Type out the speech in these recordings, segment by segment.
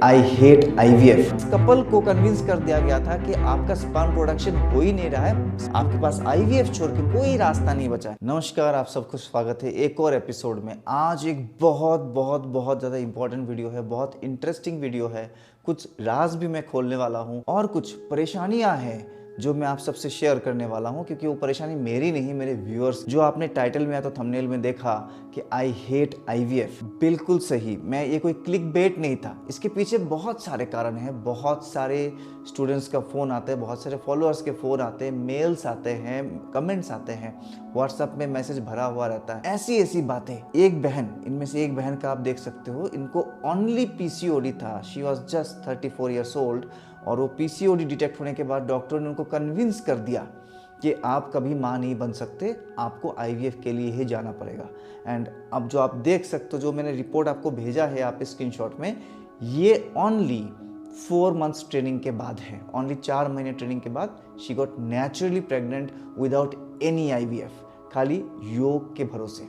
I hate IVF. Couple को convince कर दिया गया था कि आपका स्पर्म प्रोडक्शन हो ही नहीं रहा है, आपके पास आईवीएफ छोड़ के कोई रास्ता नहीं बचा है। नमस्कार, आप सबको स्वागत है एक और एपिसोड में। आज एक बहुत ज़्यादा इंपॉर्टेंट वीडियो है, बहुत इंटरेस्टिंग वीडियो है। कुछ राज भी मैं खोलने वाला हूँ और कुछ परेशानियाँ हैं जो मैं आप सबसे शेयर करने वाला हूं, क्योंकि वो परेशानी मेरी नहीं, मेरे व्यूअर्स। जो आपने टाइटल में या तो थंबनेल में देखा कि आई हेट आईवीएफ, बिल्कुल सही। मैं ये कोई क्लिक बेट नहीं था, इसके पीछे बहुत सारे कारण हैं। बहुत सारे स्टूडेंट्स का फ़ोन आते हैं, बहुत सारे फॉलोअर्स के फ़ोन आते हैं, मेल्स आते हैं, कमेंट्स आते हैं, व्हाट्सएप में मैसेज भरा हुआ रहता है, ऐसी बातें। एक बहन, इनमें से एक बहन का आप देख सकते हो, इनको ओनली पीसीओडी था। She was just 34 years old और वो पीसीओडी डिटेक्ट होने के बाद डॉक्टर ने उनको कन्विंस कर दिया कि आप कभी माँ नहीं बन सकते, आपको आईवीएफ के लिए ही जाना पड़ेगा। एंड अब जो आप देख सकते हो, जो मैंने रिपोर्ट आपको भेजा है आप स्क्रीनशॉट में, ये ओनली 4 मंथ्स ट्रेनिंग के बाद है। ओनली 4 महीने ट्रेनिंग के बाद she got naturally pregnant without any IVF, खाली योग के भरोसे।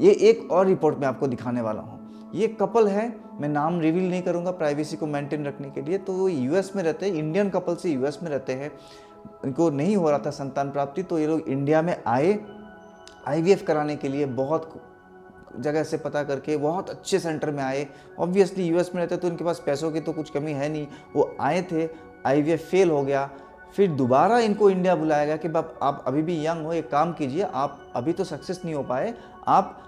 ये एक और रिपोर्ट मैं आपको दिखाने वाला हूँ। ये कपल है, मैं नाम रिवील नहीं करूंगा प्राइवेसी को मेंटेन रखने के लिए। तो वो यूएस में रहते हैं, इंडियन कपल से यूएस में रहते हैं। इनको नहीं हो रहा था संतान प्राप्ति, तो ये लोग इंडिया में आए आईवीएफ कराने के लिए। बहुत जगह से पता करके बहुत अच्छे सेंटर में आए। ऑब्वियसली यूएस में रहते तो इनके पास पैसों की तो कुछ कमी है नहीं। वो आए थे, आईवीएफ फेल हो गया, फिर दोबारा इनको इंडिया बुलाया गया कि आप अभी भी यंग हो, एक काम कीजिए, आप अभी तो सक्सेस नहीं हो पाए, आप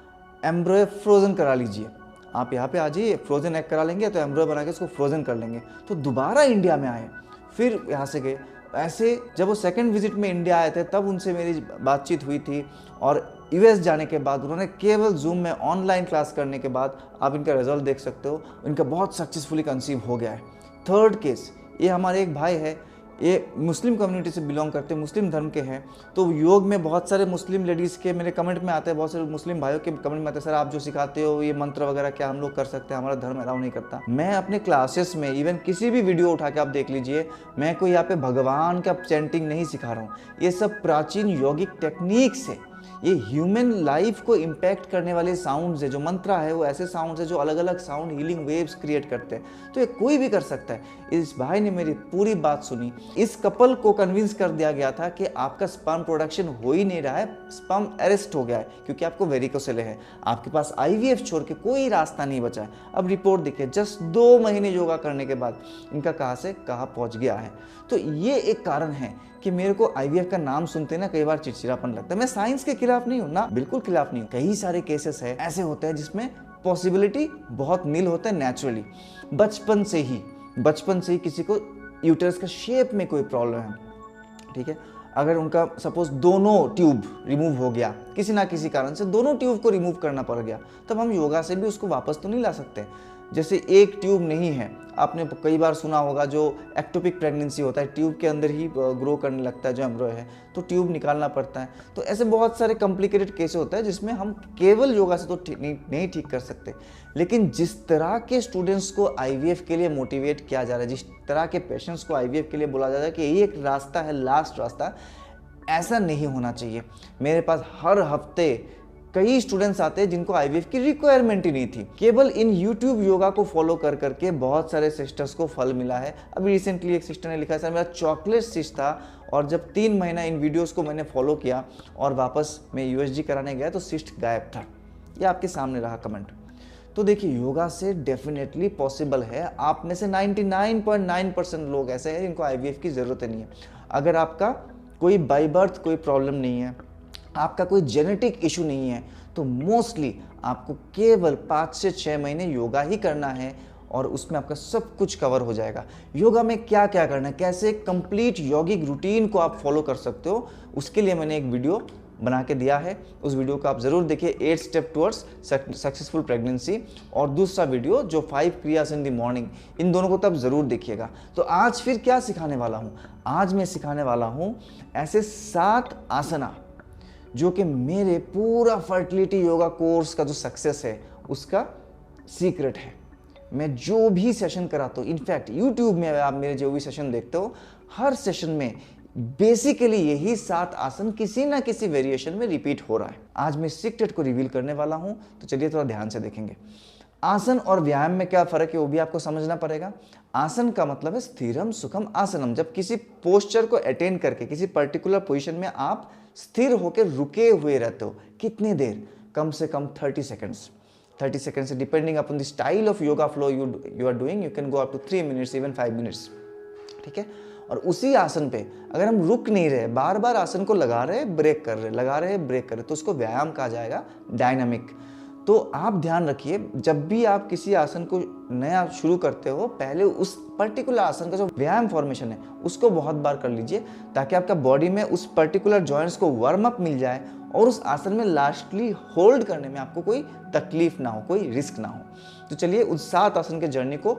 एम्ब्रॉय फ्रोजन करा लीजिए, आप यहाँ पे आ जाइए, फ्रोजन एग करा लेंगे तो एम्ब्रॉय बना के उसको फ्रोजन कर लेंगे। तो दोबारा इंडिया में आए, फिर यहाँ से गए। ऐसे जब वो सेकंड विजिट में इंडिया आए थे तब उनसे मेरी बातचीत हुई थी, और यूएस जाने के बाद उन्होंने केवल जूम में ऑनलाइन क्लास करने के बाद आप इनका रिजल्ट देख सकते हो, इनका बहुत सक्सेसफुली कंसीव हो गया है। थर्ड केस, ये हमारे एक भाई है, ये मुस्लिम कम्युनिटी से बिलोंग करते हैं, मुस्लिम धर्म के हैं। तो योग में बहुत सारे मुस्लिम लेडीज़ के मेरे कमेंट में आते हैं, बहुत सारे मुस्लिम भाइयों के कमेंट में आते हैं, सर आप जो सिखाते हो ये मंत्र वगैरह क्या हम लोग कर सकते हैं, हमारा धर्म अलाउ नहीं करता। मैं अपने क्लासेस में, इवन किसी भी वीडियो उठा के आप देख लीजिए, मैं कोई यहाँ पे भगवान का चैंटिंग नहीं सिखा रहा हूँ। ये सब प्राचीन यौगिक टेक्निक्स है। ये ह्यूमन लाइफ को इम्पैक्ट करने वाले साउंड्स है। जो मंत्रा है वो ऐसे साउंड्स है जो अलग अलग साउंड हीलिंग वेव्स क्रिएट करते हैं। तो ये कोई भी कर सकता है। इस भाई ने मेरी पूरी बात सुनी। इस कपल को कन्विंस कर दिया गया था कि आपका स्पर्म प्रोडक्शन हो ही नहीं रहा है, स्पर्म अरेस्ट हो गया है क्योंकि आपको वेरिकोसेले है, आपके पास आईवीएफ छोड़ के कोई रास्ता नहीं बचा है। अब रिपोर्ट देखिए, जस्ट 2 महीने योगा करने के बाद इनका कहाँ से कहाँ पहुँच गया है। तो ये एक कारण है कि मेरे को आईवीएफ का नाम सुनते ना कई बार चिड़चिड़ापन लगता है। मैं साइंस के खिलाफ नहीं हूँ ना, बिल्कुल खिलाफ नहीं हूँ। कई सारे केसेस है ऐसे होते हैं जिसमें पॉसिबिलिटी बहुत नील होता है नेचुरली। बचपन से ही किसी को यूटरस का शेप में कोई प्रॉब्लम है, ठीक है, अगर उनका सपोज दोनों ट्यूब रिमूव हो गया, किसी ना किसी कारण से दोनों ट्यूब को रिमूव करना पड़ गया, तब हम योगा से भी उसको वापस तो नहीं ला सकते। जैसे एक ट्यूब नहीं है, आपने कई बार सुना होगा जो एक्टोपिक प्रेगनेंसी होता है, ट्यूब के अंदर ही ग्रो करने लगता है जो एम्ब्रॉय है, तो ट्यूब निकालना पड़ता है। तो ऐसे बहुत सारे कॉम्प्लिकेटेड केस होता है जिसमें हम केवल योगा से तो नहीं ठीक कर सकते। लेकिन जिस तरह के स्टूडेंट्स को आईवीएफ के लिए मोटिवेट किया जा रहा है, जिस तरह के पेशेंट्स को आईवीएफ के लिए बोला जा रहा है कि यही एक रास्ता है, लास्ट रास्ता, ऐसा नहीं होना चाहिए। मेरे पास हर हफ्ते कई स्टूडेंट्स आते हैं जिनको आईवीएफ की रिक्वायरमेंट ही नहीं थी। केवल इन यूट्यूब योगा को फॉलो कर करके बहुत सारे सिस्टर्स को फल मिला है। अभी रिसेंटली एक सिस्टर ने लिखा है, सर मेरा चॉकलेट सिस्ट था और जब 3 महीना इन वीडियोस को मैंने फॉलो किया और वापस मैं यूएसजी कराने गया तो सिस्ट गायब था। ये आपके सामने रहा कमेंट। तो देखिए, योगा से डेफिनेटली पॉसिबल है। आप में से 99.9% लोग ऐसे हैं जिनको आईवीएफ की ज़रूरत नहीं है। अगर आपका कोई बाई बर्थ कोई प्रॉब्लम नहीं है, आपका कोई जेनेटिक इशू नहीं है, तो मोस्टली आपको केवल 5 से 6 महीने योगा ही करना है और उसमें आपका सब कुछ कवर हो जाएगा। योगा में क्या क्या करना है, कैसे कंप्लीट यौगिक रूटीन को आप फॉलो कर सकते हो, उसके लिए मैंने एक वीडियो बना के दिया है। उस वीडियो को आप ज़रूर देखिए, 8 स्टेप टुवर्ड्स सक्सेसफुल प्रेगनेंसी, और दूसरा वीडियो जो 5 क्रियास इन द मॉर्निंग, इन दोनों को तब ज़रूर देखिएगा। तो आज फिर क्या सिखाने वाला हूँ, आज मैं सिखाने वाला हूँ ऐसे 7 आसना जो कि मेरे पूरा फर्टिलिटी योगा कोर्स का जो सक्सेस है उसका सीक्रेट है। मैं जो भी सेशन कराता हूँ, इनफैक्ट यूट्यूब में आप मेरे जो भी सेशन देखते हो, हर सेशन में बेसिकली यही 7 आसन किसी ना किसी वेरिएशन में रिपीट हो रहा है। आज मैं सीक्रेट को रिवील करने वाला हूं, तो चलिए थोड़ा ध्यान से देखेंगे। आसन और व्यायाम में क्या फर्क है वो भी आपको समझना पड़ेगा। आसन का मतलब है स्थिरम सुखम आसनम, जब किसी पोस्चर को अटेन करके किसी पर्टिकुलर पोजीशन में आप स्थिर होकर रुके हुए रहते हो। कितनी देर? कम से कम 30 seconds. 30 seconds depending upon the style of yoga flow you are doing, you can go up to 3 minutes, even 5 minutes. ठीक है। और उसी आसन पे अगर हम रुक नहीं रहे, बार बार आसन को लगा रहे ब्रेक कर रहे, लगा रहे ब्रेक कर रहे, तो उसको व्यायाम कहा जाएगा, डायनामिक। तो आप ध्यान रखिए, जब भी आप किसी आसन को नया शुरू करते हो, पहले उस पर्टिकुलर आसन का जो व्यायाम फॉर्मेशन है उसको बहुत बार कर लीजिए, ताकि आपका बॉडी में उस पर्टिकुलर जॉइंट्स को वार्म अप मिल जाए और उस आसन में लास्टली होल्ड करने में आपको कोई तकलीफ ना हो, कोई रिस्क ना हो। तो चलिए उस 7 आसन के जर्नी को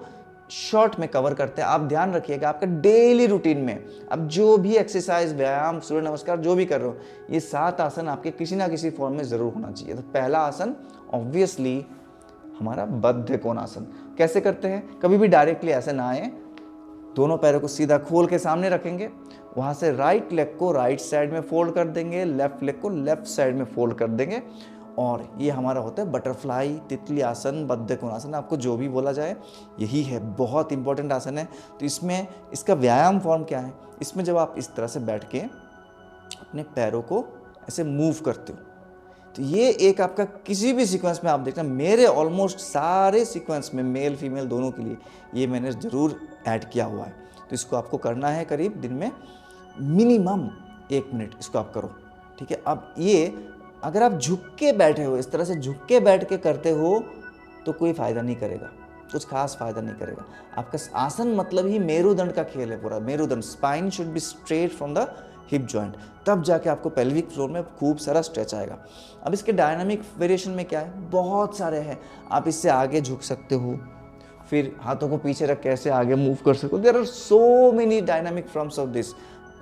शॉर्ट में कवर करते हैं। आप ध्यान रखिएगा, आपका डेली रूटीन में अब जो भी एक्सरसाइज, व्यायाम, सूर्य नमस्कार जो भी कर रहे हो, ये 7 आसन आपके किसी ना किसी फॉर्म में जरूर होना चाहिए। तो पहला आसन ऑब्वियसली हमारा बद्ध कोणासन। कैसे करते हैं? कभी भी डायरेक्टली ऐसे ना आए, दोनों पैरों को सीधा खोल के सामने रखेंगे, वहां से राइट लेग को राइट साइड में फोल्ड कर देंगे, लेफ्ट लेग को लेफ्ट साइड में फोल्ड कर देंगे, और ये हमारा होता है बटरफ्लाई, तितली आसन, बद्ध कोणासन, आपको जो भी बोला जाए यही है। बहुत इंपॉर्टेंट आसन है। तो इसमें इसका व्यायाम फॉर्म क्या है? इसमें जब आप इस तरह से बैठ के अपने पैरों को ऐसे मूव करते हो, तो ये एक आपका किसी भी सीक्वेंस में आप देखना, मेरे ऑलमोस्ट सारे सीक्वेंस में मेल फीमेल दोनों के लिए ये मैंने ज़रूर ऐड किया हुआ है। तो इसको आपको करना है करीब दिन में मिनिमम 1 मिनट, इसको आप करो। ठीक है। अब ये अगर आप झुक के बैठे हो, इस तरह से झुक के बैठ के करते हो, तो कोई फ़ायदा नहीं करेगा, कुछ खास फायदा नहीं करेगा। आपका आसन मतलब ही मेरुदंड का खेल है पूरा। मेरुदंड, spine should be straight from the hip joint, तब जाके आपको पेल्विक फ्लोर में खूब सारा स्ट्रेच आएगा। अब इसके डायनामिक वेरिएशन में क्या है? बहुत सारे हैं। आप इससे आगे झुक सकते हो, फिर हाथों को पीछे रख के ऐसे आगे मूव कर सकते हो। There are so many dynamic forms of this.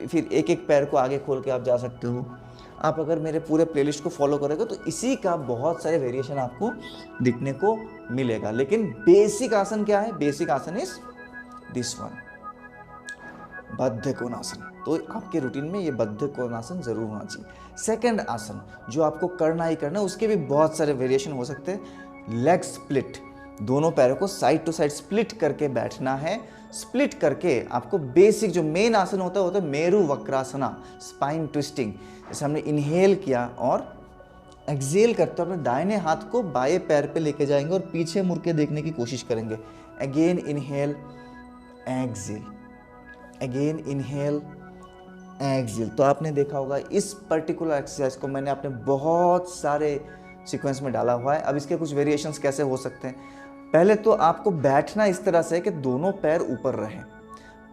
फिर एक एक पैर को आगे खोल के आप जा सकते हो। आप अगर मेरे पूरे प्लेलिस्ट को फॉलो करोगे तो इसी का बहुत सारे वेरिएशन आपको दिखने को मिलेगा। लेकिन बेसिक आसन क्या है? बेसिक आसन इज दिस वन, बद्ध कोणासन। तो आपके रूटीन में ये बद्ध कोणासन जरूर होना चाहिए। सेकंड आसन जो आपको करना ही करना, उसके भी बहुत सारे वेरिएशन हो सकते हैं। लेग स्प्लिट, दोनों पैरों को साइड टू साइड स्प्लिट करके बैठना है। स्प्लिट करके आपको बेसिक जो मेन आसन होता है मेरु वक्रासना, स्पाइन ट्विस्टिंग। जैसे हमने इनहेल किया और एक्सेल करते हुए अपने दाहिने हाथ को बाएं पैर पे लेके जाएंगे और पीछे मुड़ के देखने की कोशिश करेंगे। Again inhale, exhale, again inhale, exhale. तो आपने देखा होगा इस पर्टिकुलर एक्सरसाइज को मैंने अपने बहुत सारे सीक्वेंस में डाला हुआ है। अब इसके कुछ वेरिएशंस कैसे हो सकते हैं? पहले तो आपको बैठना इस तरह से कि दोनों पैर ऊपर रहें,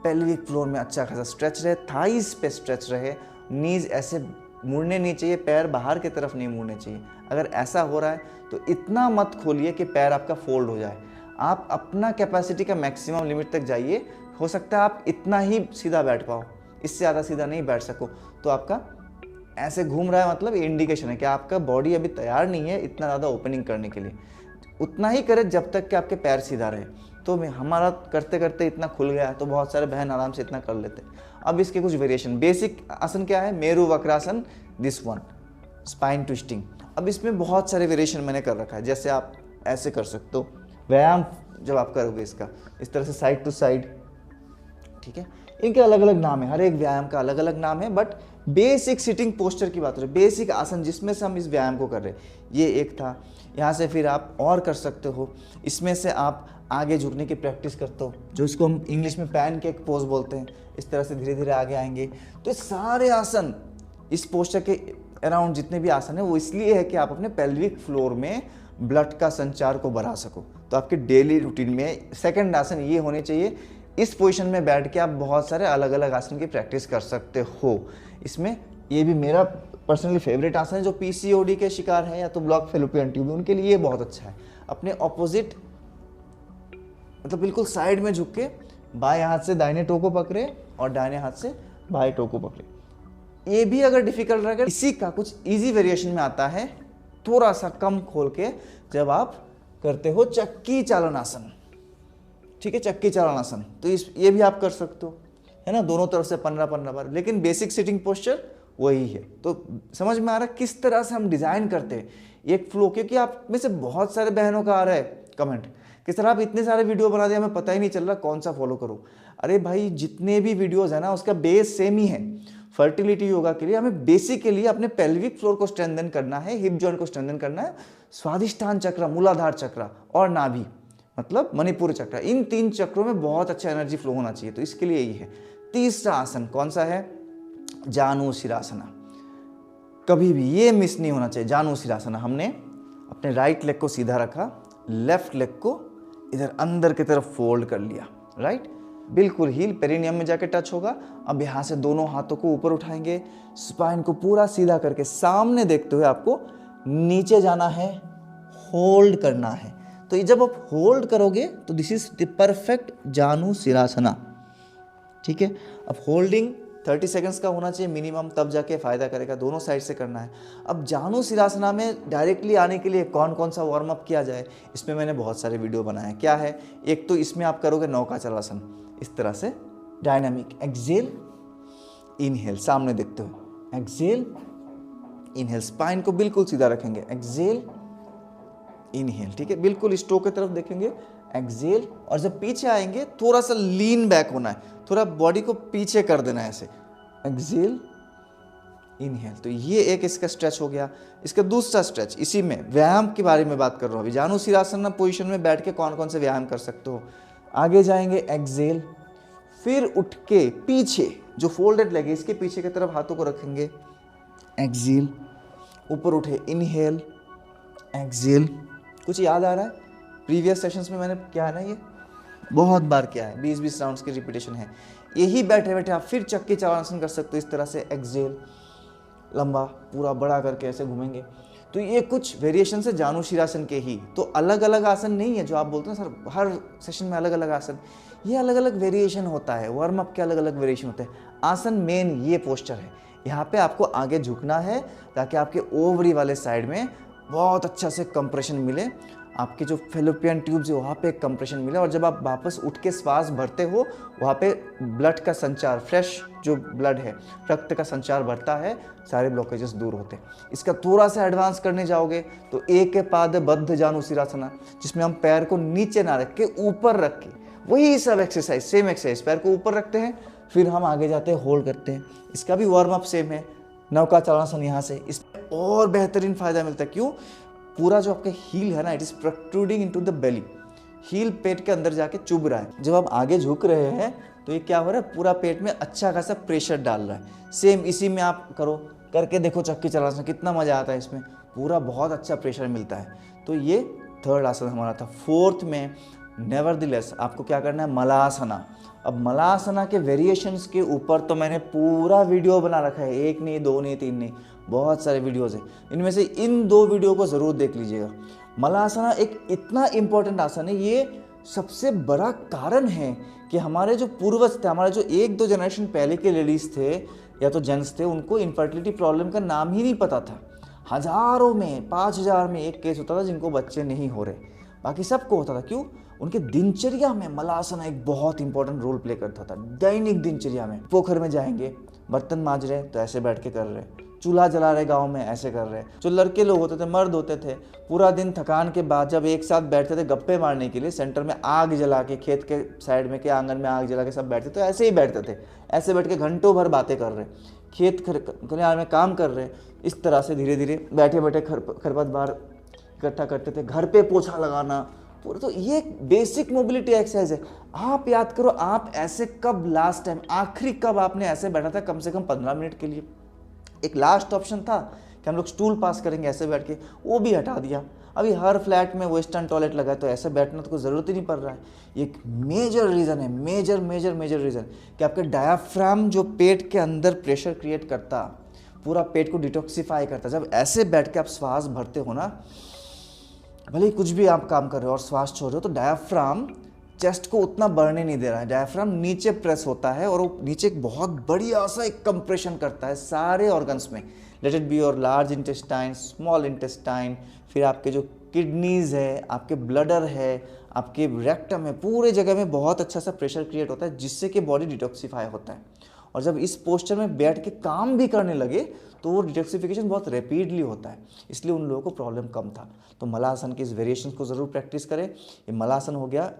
पेल्विक फ्लोर में अच्छा खासा स्ट्रेच रहे, थाइस पे स्ट्रेच रहे, नीज ऐसे मुड़ने नहीं चाहिए, पैर बाहर की तरफ नहीं मुड़ने चाहिए। अगर ऐसा हो रहा है तो इतना मत खोलिए कि पैर आपका फोल्ड हो जाए। आप अपना कैपेसिटी का मैक्सिमम लिमिट तक जाइए। हो सकता है आप इतना ही सीधा बैठ पाओ, इससे ज़्यादा सीधा नहीं बैठ सको। तो आपका ऐसे घूम रहा है, मतलब इंडिकेशन है कि आपका बॉडी अभी तैयार नहीं है इतना ज़्यादा ओपनिंग करने के लिए। उतना ही करें जब तक कि आपके पैर सीधा रहे। तो हमारा करते करते इतना खुल गया तो बहुत सारे बहन आराम से इतना कर लेते हैं। अब इसके कुछ वेरिएशन। बेसिक आसन क्या है? Meru Vakrasana, this one, spine twisting. अब इसमें बहुत सारे वेरिएशन मैंने कर रखा है। जैसे आप ऐसे कर सकते हो, व्यायाम जब आप करोगे इसका इस तरह से साइड टू साइड। ठीक है। इनके अलग अलग नाम है, हर एक व्यायाम का अलग अलग नाम है, बट बेसिक सिटिंग पोस्चर की बात हो रही है, बेसिक आसन जिसमें से हम इस व्यायाम को कर रहे हैं, ये एक था। यहाँ से फिर आप और कर सकते हो। इसमें से आप आगे झुकने की प्रैक्टिस करते हो, जो इसको हम इंग्लिश में पैनकेक पोज बोलते हैं। इस तरह से धीरे धीरे आगे आएंगे। तो सारे आसन इस पोस्चर के अराउंड जितने भी आसन है वो इसलिए है कि आप अपने पेल्विक फ्लोर में ब्लड का संचार को बढ़ा सको। तो आपके डेली रूटीन में सेकंड आसन ये होने चाहिए। इस पोजीशन में बैठ के आप बहुत सारे अलग अलग आसन की प्रैक्टिस कर सकते हो। इसमें ये भी मेरा पर्सनली फेवरेट आसन है। जो पीसीओडी के शिकार है या तो ब्लॉक फेलोपियन ट्यूब, उनके लिए ये बहुत अच्छा है। अपने ऑपोजिट मतलब बिल्कुल साइड में झुक के बाएं हाथ से दाहिने टो को पकड़े और दाहिने हाथ से बाएं टो को पकड़े। ये भी अगर डिफिकल्ट रहेगा, इसी का कुछ इजी वेरिएशन में आता है, थोड़ा सा कम खोल के, जब आप करते हो चक्की चालन आसन। ठीक है, चक्की चालन आसन। तो ये भी आप कर सकते हो, है ना, दोनों तरफ से 15-15 बार। लेकिन बेसिक सिटिंग पोस्चर वही है। तो समझ में आ रहा है किस तरह से हम डिजाइन करते हैं एक फ्लो, क्योंकि आप में से बहुत सारे बहनों का आ रहा है कमेंट कि सर आप इतने सारे वीडियो बना दिए, हमें पता ही नहीं चल रहा कौन सा फॉलो करूं। अरे भाई जितने भी वीडियोस है ना उसका बेस सेम ही है। फर्टिलिटी योगा के लिए हमें बेसिकली अपने पेल्विक फ्लोर को स्ट्रेंथन करना है, हिप जॉइंट को स्ट्रेंथन करना है, स्वादिष्टान चक्र, मूलाधार चक्र और नाभि मतलब मणिपुर चक्र, इन 3 चक्रों में बहुत अच्छा एनर्जी फ्लो होना चाहिए। तो इसके लिए यही है। तीसरा आसन कौन सा है? जानु शिरासना। कभी भी ये मिस नहीं होना चाहिए। जानु शिरासना, हमने अपने राइट लेग को सीधा रखा, लेफ्ट लेग को इधर अंदर की तरफ फोल्ड कर लिया, राइट, बिल्कुल हील पेरिनियम में जाके टच होगा। अब यहाँ से दोनों हाथों को ऊपर उठाएंगे, स्पाइन को पूरा सीधा करके सामने देखते हुए आपको नीचे जाना है, होल्ड करना है। तो ये जब आप होल्ड करोगे तो दिस इज द परफेक्ट जानु शिरासना, ठीक है। अब होल्डिंग 30 सेकंड्स का होना चाहिए मिनिमम, तब जाके फायदा करेगा। दोनों साइड से करना है। अब जानु शिरासना में डायरेक्टली आने के लिए कौन कौन सा वार्म अप किया जाए, इसमें मैंने बहुत सारे वीडियो बनाए। क्या है? एक तो इसमें आप करोगे नौका चलासन, इस तरह से डायनामिक, एक्सेल इनहेल, सामने देखते हो, एक्सेल इनहेल, स्पाइन को बिल्कुल सीधा रखेंगे, एक्सेल इनहेल, ठीक है, बिल्कुल स्टोक की तरफ देखेंगे, एक्सेल, और जब पीछे आएंगे थोड़ा सा लीन बैक होना है, थोड़ा बॉडी को पीछे कर देना है ऐसे, एक्सेल इनहेल। तो ये एक इसका स्ट्रेच हो गया। इसका दूसरा स्ट्रेच, इसी में व्यायाम के बारे में बात कर रहा हूँ अभी। जानु शिरासन पोजीशन में बैठ के कौन कौन से व्यायाम कर सकते हो। आगे जाएंगे एक्सेल, फिर उठ के पीछे जो फोल्डेड लेग है इसके पीछे की तरफ हाथों को रखेंगे, एक्सेल, ऊपर उठे, इनहेल, एक्सेल। कुछ याद आ रहा है? प्रीवियस सेशंस में मैंने क्या है ना, ये बहुत बार किया है, 20-20 राउंड्स की रिपीटेशन है। यही बैठे बैठे आप फिर चक्की चक्रासन कर सकते हो इस तरह से, एक्सेल, लंबा पूरा बड़ा करके ऐसे घूमेंगे। तो ये कुछ वेरिएशन है जानु शिरासन के ही। तो अलग अलग आसन नहीं है जो आप बोलते हैं सर हर सेशन में अलग अलग आसन, ये अलग अलग वेरिएशन होता है, वार्म अप के अलग अलग वेरिएशन होते हैं। आसन मेन ये पोस्चर है, यहाँ पे आपको आगे झुकना है ताकि आपके ओवरी वाले साइड में बहुत अच्छा से कंप्रेशन मिले, आपके जो फेलोपियन ट्यूब्स है वहाँ पे कंप्रेशन मिले, और जब आप वापस उठ के श्वास भरते हो वहाँ पे ब्लड का संचार, फ्रेश जो ब्लड है, रक्त का संचार बढ़ता है, सारे ब्लॉकेजेस दूर होते हैं। इसका थोड़ा सा एडवांस करने जाओगे तो एक पाद बद्ध जानु शिरासना, जिसमें हम पैर को नीचे ना रख के ऊपर रख के, वही सब एक्सरसाइज, सेम एक्सरसाइज, पैर को ऊपर रखते हैं, फिर हम आगे जाते हैं, होल्ड करते हैं। इसका भी वार्म अप सेम है, नौका चलासन यहाँ से, इसमें और बेहतरीन फायदा मिलता है। क्यों? पूरा जो आपका हील है ना, it is protruding into the belly, heel पेट के अंदर जाके चुभ रहा है। जब आप आगे झुक रहे हैं तो ये क्या हो रहा है, पूरा पेट में अच्छा खासा प्रेशर डाल रहा है। सेम इसी में आप करो, करके देखो चक्की चलासन, कितना मजा आता है इसमें, पूरा बहुत अच्छा प्रेशर मिलता है। तो ये थर्ड आसन हमारा था। फोर्थ में नेवरदिलेस आपको क्या करना है, मलासना। अब मलासना के वेरिएशंस के ऊपर तो मैंने पूरा वीडियो बना रखा है, 1 नहीं, 2 नहीं, 3 नहीं, बहुत सारे वीडियोस हैं। इनमें से इन 2 वीडियो को ज़रूर देख लीजिएगा। मलासना एक इतना इम्पोर्टेंट आसन है, ये सबसे बड़ा कारण है कि हमारे जो पूर्वज थे, हमारे जो 1-2 जनरेशन पहले के लेडीज़ थे या तो जेंट्स थे, उनको इनफर्टिलिटी प्रॉब्लम का नाम ही नहीं पता था। हज़ारों में, 5000 में एक केस होता था जिनको बच्चे नहीं हो रहे, बाकी सबको होता था। क्यों? उनके दिनचर्या में मलासना एक बहुत इंपॉर्टेंट रोल प्ले करता था। दैनिक दिनचर्या में पोखर में जाएंगे, बर्तन मांज रहे तो ऐसे बैठ के कर रहे, चूल्हा जला रहे गांव में ऐसे कर रहे। जो लड़के लोग होते थे, मर्द होते थे, पूरा दिन थकान के बाद जब एक साथ बैठते थे गप्पे मारने के लिए, सेंटर में आग जला के, खेत के साइड में के आंगन में आग जला के सब बैठते, तो ऐसे ही बैठते थे, ऐसे बैठ के घंटों भर बातें कर रहे, खेत खलिहान में काम कर रहे। इस तरह से धीरे धीरे बैठे बैठे खरपतवार इकट्ठा करते थे, घर पे पोछा लगाना पूरा। तो ये बेसिक मोबिलिटी एक्सरसाइज है। आप याद करो, आप ऐसे कब लास्ट टाइम, आखिरी कब आपने ऐसे बैठा था कम से कम 15 मिनट के लिए। एक लास्ट ऑप्शन था कि हम लोग स्टूल पास करेंगे ऐसे बैठ के, वो भी हटा दिया। अभी हर फ्लैट में वेस्टर्न टॉयलेट लगा है तो ऐसे बैठना तो कोई ज़रूरत ही नहीं पड़ रहा है। ये एक मेजर रीज़न है, मेजर रीज़न कि आपके डायाफ्राम जो पेट के अंदर प्रेशर क्रिएट करता, पूरा पेट को डिटॉक्सिफाई करता। जब ऐसे बैठ के आप श्वास भरते हो ना, भले ही कुछ भी आप काम कर रहे हो और श्वास छोड़ रहे हो, तो डायाफ्राम चेस्ट को उतना बढ़ने नहीं दे रहा है, डायाफ्राम नीचे प्रेस होता है और वो नीचे एक बहुत बढ़िया सा एक कंप्रेशन करता है सारे ऑर्गन्स में। Let it be your large intestine, small intestine, फिर आपके जो किडनीज है, आपके ब्लडर है, आपके रेक्टम है, पूरे जगह में बहुत अच्छा सा प्रेशर क्रिएट होता है जिससे कि बॉडी डिटॉक्सिफाई होता है। और जब इस पोस्चर में बैठ के काम भी करने लगे तो वो डिटॉक्सिफिकेशन बहुत रैपिडली होता है, इसलिए उन लोगों को प्रॉब्लम कम था। तो मलासन के इस वेरिएशन को ज़रूर प्रैक्टिस करें। ये मलासन हो गया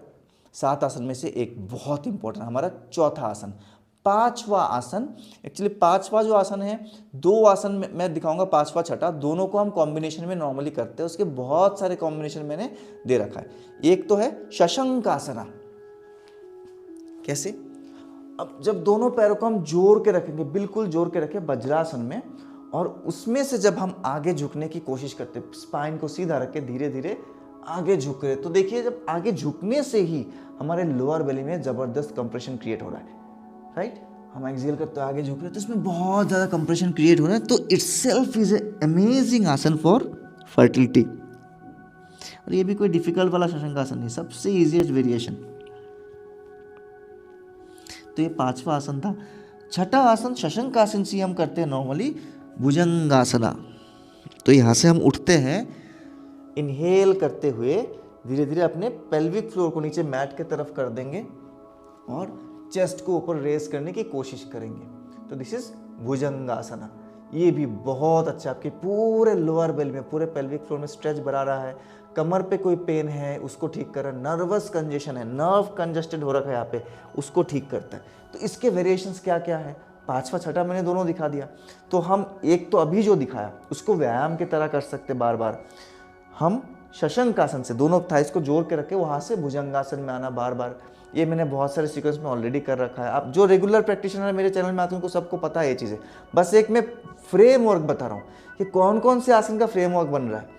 7 आसन में से एक, बहुत इंपॉर्टेंट हमारा चौथा आसन। 5वां आसन, एक्चुअली 5वां जो आसन है, 2 आसन में मैं दिखाऊंगा, 5वां 6वां दोनों को हम कॉम्बिनेशन में नॉर्मली करते हैं। उसके बहुत सारे कॉम्बिनेशन मैंने दे रखा है। एक तो है शशंकासना। कैसे? अब जब दोनों पैरों को हम जोड़ के रखेंगे, बिल्कुल जोड़ के रखें वज्रासन में, और उसमें से जब हम आगे झुकने की कोशिश करते हैं, स्पाइन को सीधा रख के धीरे धीरे आगे झुक रहे, तो देखिए जब आगे झुकने से ही हमारे लोअर बेली में जबरदस्त कंप्रेशन क्रिएट हो रहा है, राइट। हम एक्सहेल करते आगे झुक रहे हैं तो इसमें बहुत ज़्यादा कंप्रेशन क्रिएट हो रहा है। तो इटसेल्फ इज ए अमेजिंग आसन फॉर फर्टिलिटी। और ये भी कोई डिफिकल्ट वाला शशंकासन नहीं, सबसे इजीएस्ट वेरिएशन। तो ये 5वां आसन था। 6ठा आसन शशंकासन से हम करते हैं नॉर्मली भुजंगासना। तो यहाँ से हम उठते हैं, इनहेल करते हुए धीरे धीरे अपने पेल्विक फ्लोर को नीचे मैट के तरफ कर देंगे और चेस्ट को ऊपर रेस करने की कोशिश करेंगे। तो दिस इज भुजंगासना। ये भी बहुत अच्छा, आपके पूरे लोअर बेल में, पूरे पेल्विक फ्लोर में स्ट्रेच बढ़ा रहा है। कमर पे कोई पेन है उसको ठीक कर रहा है, नर्वस कंजेशन है, नर्व कंजस्टेड हो रखा है यहाँ पे, उसको ठीक करता है। तो इसके वेरिएशंस क्या क्या है? 5वां 6ठा मैंने दोनों दिखा दिया। तो हम एक तो अभी जो दिखाया उसको व्यायाम की तरह कर सकते बार बार। हम शशंकासन से दोनों थाइस को जोड़ के रखे, वहाँ से भुजंगासन में आना बार बार। ये मैंने बहुत सारे सीक्वेंस में ऑलरेडी कर रखा है। आप जो रेगुलर प्रैक्टिशनर मेरे चैनल में आते हैं उनको सबको पता है ये चीज़ें। बस एक मैं फ्रेमवर्क बता रहा हूँ कि कौन कौन से आसन का फ्रेमवर्क बन रहा है।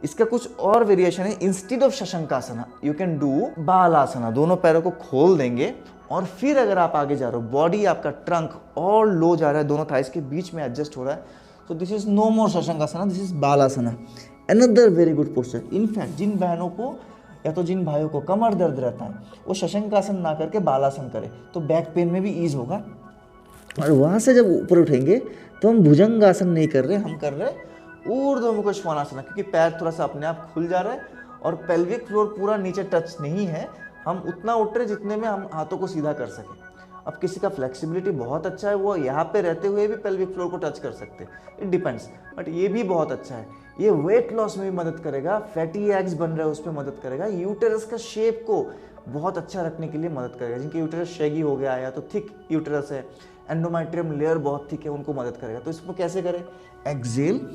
इसका कुछ और वेरिएशन है। Instead of Shashankasana you can do Balasana. दोनों पैरों को खोल देंगे और फिर अगर आप आगे जा रहे हो, बॉडी आपका ट्रंक और लो जा रहा है, दोनों थाइस के बीच में एडजस्ट हो रहा है, तो this is no more Shashankasana, this is Balasana. Another very good posture. In fact जिन बहनों को या तो जिन भाइयों को कमर दर्द रहता है वो शशंकासन ना करके बालासन करे तो बैक पेन में भी ईज होगा। और वहाँ से जब ऊपर उठेंगे तो हम भुजंगासन नहीं कर रहे, हम कर रहे ऊर्ध्वमुख श्वानासन, क्योंकि पैर थोड़ा सा अपने आप खुल जा रहा है और पेल्विक फ्लोर पूरा नीचे टच नहीं है। हम उतना उठ रहे जितने में हम हाथों को सीधा कर सकें। अब किसी का फ्लेक्सिबिलिटी बहुत अच्छा है, वो यहाँ पे रहते हुए भी पेल्विक फ्लोर को टच कर सकते हैं, इट डिपेंड्स। बट ये भी बहुत अच्छा है, ये वेट लॉस में भी मदद करेगा, फैटी एग्स बन रहा है उस पर मदद करेगा, यूटेरस का शेप को बहुत अच्छा रखने के लिए मदद करेगा। जिनके यूटेरस शैगी हो गया या तो थिक यूटेरस है, एंडोमेट्रियम लेयर बहुत थिक है, उनको मदद करेगा। तो इसको कैसे करें? एक्सेल,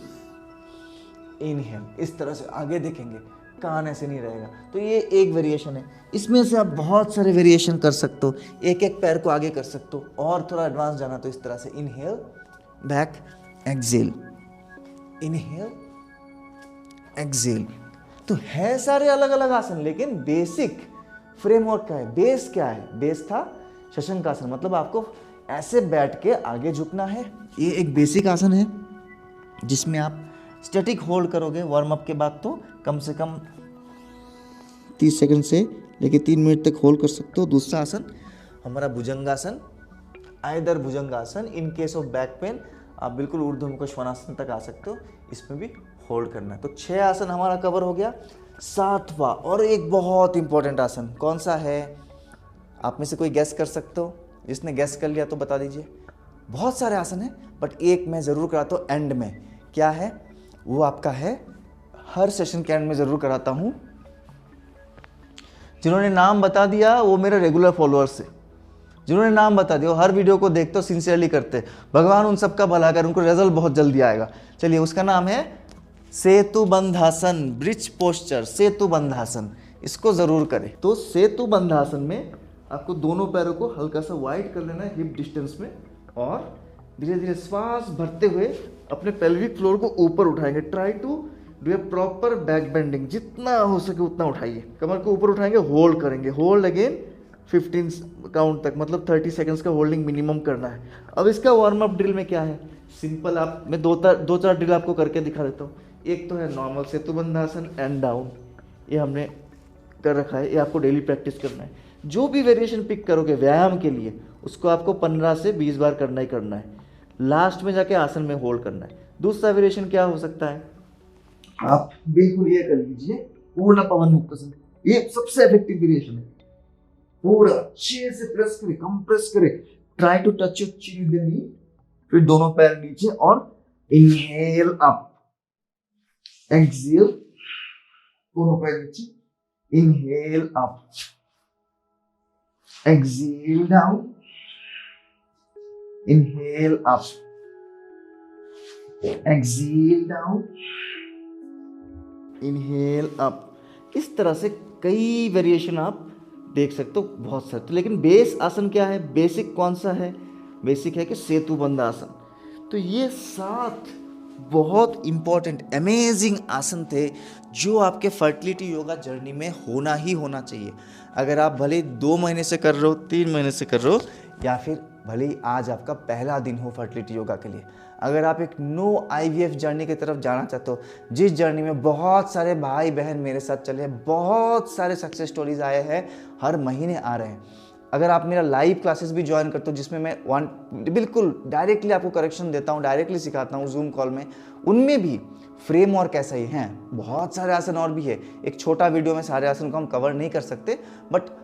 इनहेल, इस तरह से आगे देखेंगे, कान ऐसे नहीं रहेगा। तो ये एक वेरिएशन है। इसमें से आप बहुत सारे वेरिएशन कर सकते हो, एक एक पैर को आगे कर सकते हो। और थोड़ा एडवांस जाना तो इस तरह से inhale, back, exhale, inhale, exhale. तो है सारे अलग अलग आसन, लेकिन बेसिक फ्रेमवर्क क्या है, बेस क्या है? बेस था शशंकासन, मतलब आपको ऐसे बैठ के आगे झुकना है। ये एक बेसिक आसन है जिसमें आप स्टैटिक होल्ड करोगे वार्म अप के बाद, तो कम से कम 30 सेकंड से लेके 3 मिनट तक होल्ड कर सकते हो। दूसरा आसन हमारा Bhujangasana, either Bhujangasana. In case of back pain आप बिल्कुल ऊर्ध्वमुख श्वानासन तक आ सकते हो, इसमें भी होल्ड करना है। तो 6 आसन हमारा कवर हो गया। 7वां और एक बहुत इंपॉर्टेंट आसन कौन सा है? आप में से कोई गैस कर सकते हो? जिसने गैस कर लिया तो बता दीजिए। बहुत सारे आसन हैं बट एक मैं ज़रूर कराता हूँ एंड में। क्या है वो? आपका है, हर सेशन के एंड में ज़रूर कराता हूँ। जिन्होंने नाम बता दिया वो मेरे रेगुलर फॉलोअर्स है। जिन्होंने नाम बता दिया, हर वीडियो को देखते हो, सिंसियरली करते, भगवान उन सबका भला कर, उनको रिजल्ट बहुत जल्दी आएगा। चलिए, उसका नाम है सेतु बंधासन, ब्रिज पोस्चर, सेतु बंधासन। इसको जरूर करें। तो सेतु बंधासन में आपको दोनों पैरों को हल्का सा वाइड कर लेना है हिप डिस्टेंस में, और धीरे धीरे श्वास भरते हुए अपने पेल्विक फ्लोर को ऊपर उठाएंगे। Try to do a proper back bending, जितना हो सके उतना उठाइए। कमर को ऊपर उठाएंगे, होल्ड करेंगे, होल्ड अगेन 15 काउंट तक, मतलब 30 सेकंड्स का होल्डिंग मिनिमम करना है। अब इसका वार्म अप ड्रिल में क्या है? सिंपल, आप मैं दो चार ड्रिल आपको करके दिखा देता हूँ। एक तो है normal Setu bandhasana and down, ये हमने कर रखा है, ये आपको डेली प्रैक्टिस करना है। जो भी वेरिएशन पिक करोगे व्यायाम के लिए, उसको आपको 15 से 20 बार करना ही करना है। लास्ट में जाके आसन में होल्ड करना है। दूसरा वेरिएशन क्या हो सकता है? आप बिल्कुल ये कर लीजिए, पूर्ण पवन मुक्तासन। ये सबसे इफेक्टिव वेरिएशन है। पूरा अच्छे से प्रेस करे, कंप्रेस करे, try to touch your chin with knee, फिर दोनों पैर नीचे और इनहेल अप, एक्सहेल, दोनों पैर नीचे, inhale up, exhale down, inhale up, exhale down, inhale up. इस तरह से कई वेरिएशन आप देख सकते हो, बहुत सारे। तो लेकिन बेस आसन क्या है, बेसिक कौन सा है, बेसिक है कि सेतु बंद आसन। तो ये 7 बहुत इंपॉर्टेंट अमेजिंग आसन थे जो आपके फर्टिलिटी योगा जर्नी में होना ही होना चाहिए। अगर आप भले 2 महीने से कर रहे हो, 3 महीने से कर रहे हो, या फिर भले ही आज आपका पहला दिन हो फर्टिलिटी योगा के लिए, अगर आप एक नो आईवीएफ जर्नी की तरफ जाना चाहते हो, जिस जर्नी में बहुत सारे भाई बहन मेरे साथ चले हैं, बहुत सारे सक्सेस स्टोरीज आए हैं, हर महीने आ रहे हैं। अगर आप मेरा लाइव क्लासेस भी ज्वाइन करते हो, जिसमें मैं बिल्कुल डायरेक्टली आपको करेक्शन देता हूँ, डायरेक्टली सिखाता हूँ जूम कॉल में, उनमें भी फ्रेमवर्क ऐसा ही है। बहुत सारे आसन और भी है, एक छोटा वीडियो में सारे आसन को हम कवर नहीं कर सकते, बट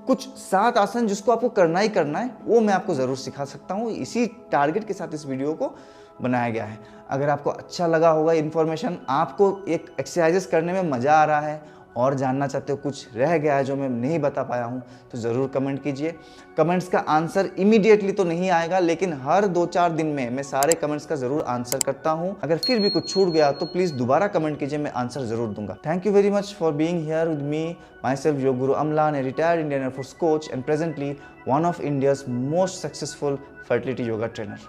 कुछ 7 आसन जिसको आपको करना ही करना है, वो मैं आपको ज़रूर सिखा सकता हूँ। इसी टारगेट के साथ इस वीडियो को बनाया गया है। अगर आपको अच्छा लगा होगा इन्फॉर्मेशन, आपको एक एक्सरसाइजेस करने में मज़ा आ रहा है और जानना चाहते हो, कुछ रह गया है जो मैं नहीं बता पाया हूँ, तो ज़रूर कमेंट कीजिए। कमेंट्स का आंसर इमीडिएटली तो नहीं आएगा, लेकिन हर 2-4 दिन में मैं सारे कमेंट्स का ज़रूर आंसर करता हूँ। अगर फिर भी कुछ छूट गया तो प्लीज़ दोबारा कमेंट कीजिए, मैं आंसर ज़रूर दूंगा। Thank you very much for being here with me, my self yoga guru Amlan, a retired Indian air force coach and presently one of India's most successful fertility yoga trainer.